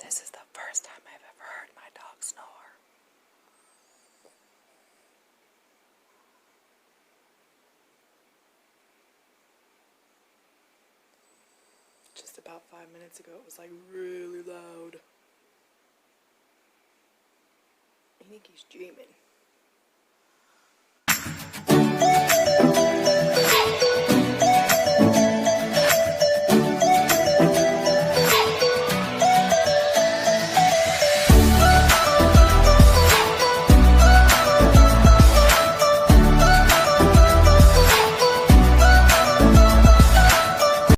This is the first time I've ever heard my dog snore. Just about 5 minutes ago, it was like really loud. I think he's dreaming.